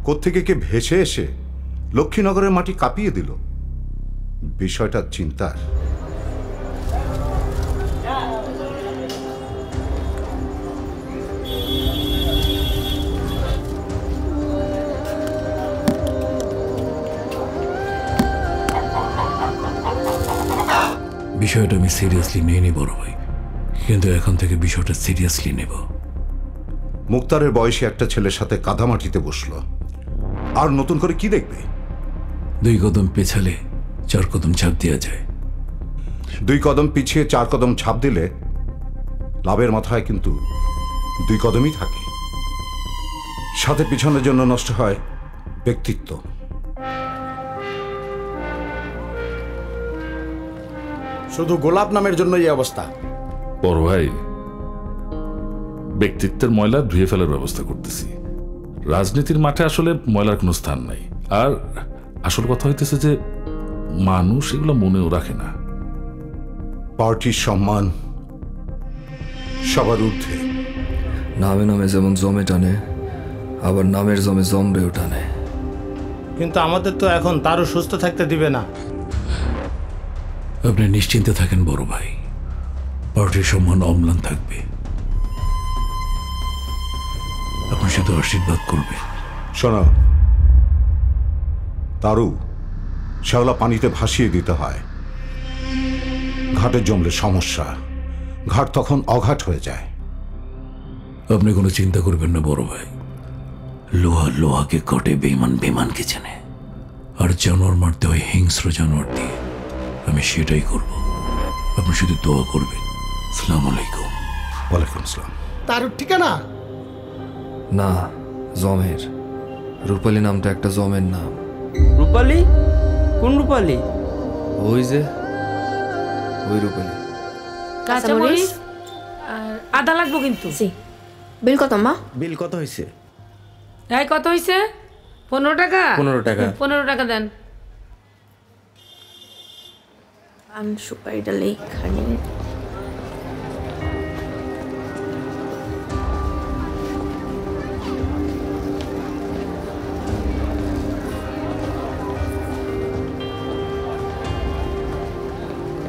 কোত্থেকে কে ভেসে এসে লক্ষ্মীনগরের মাটি কাঁপিয়ে দিল। বিষয়টা চিন্তার। বিষয়টা আমি সিরিয়াসলি নিয়ে নিই বড় ভাই, কিন্তু এখন থেকে বিষয়টা সিরিয়াসলি নেব। মুক্তারের বয়সী একটা ছেলের সাথে কাদামাটিতে বসলো, আর নতুন করে কি দেখবে? 2 কদম পেছালে 4 কদম ছাপ দেওয়া যায়। 2 কদম পিছিয়ে 4 কদম ছাপ দিলে লাভের মাথায় কিন্তু 2 কদমই থাকে। সাথে পিছনের জন্য নষ্ট হয় ব্যক্তিত্ব। শুধু গোলাপ নামের জন্য এই অবস্থা। বড় ভাই, ব্যক্তিত্বের ময়লা ধুয়ে ফেলার ব্যবস্থা করতেছি। রাজনীতির মাঠে আসলে ময়লার কোনো স্থান নাই। আর আসল কথা হইতেছে যে মানুষ এগুলো মনেও রাখে না। পার্টির সম্মান সবার ঊর্ধ্বে। নামে নামে যেমন জমে টানে, আবার নামের জমে জমরেও টানে। কিন্তু আমাদের তো এখন তারও সুস্থ থাকতে দিবে না। আপনি নিশ্চিন্তে থাকেন বড় ভাই, পার্টির সম্মান অম্লান থাকবে। আপনি শুধু আশীর্বাদ করবেন। শোনো, তারু শ্যাওলা পানিতে ভাসিয়ে দিতে হয়। ঘাটে জমলে সমস্যা, ঘাট তখন অঘাট হয়ে যায়। আপনি কোনো চিন্তা করবেন না বড় ভাই। লোহা লোহাকে কটে, বেমান বেমানকে চেনে। আর জানোয়ার মারতে হয় হিংস্র জানোয়ার দিয়ে। আমি সেটাই করব। আপনি শুধু দোয়া করবেন। আসসালামু আলাইকুম। ওয়ালাইকুম আসসালাম। তারুর ঠিকানা? না, জমের। রূপালী নামটা একটা জমের নাম। রূপালী? কোন রূপালী? ওই যে ওই রূপালী। কাঁচামরিচ আর আদা লাগবো কিন্তু। বিল কত মা? বিল কত হয়েছে? এই কত হয়েছে? 15 টাকা। 15 টাকা। 15 টাকা দেন। পান সুপারি ডালে খানি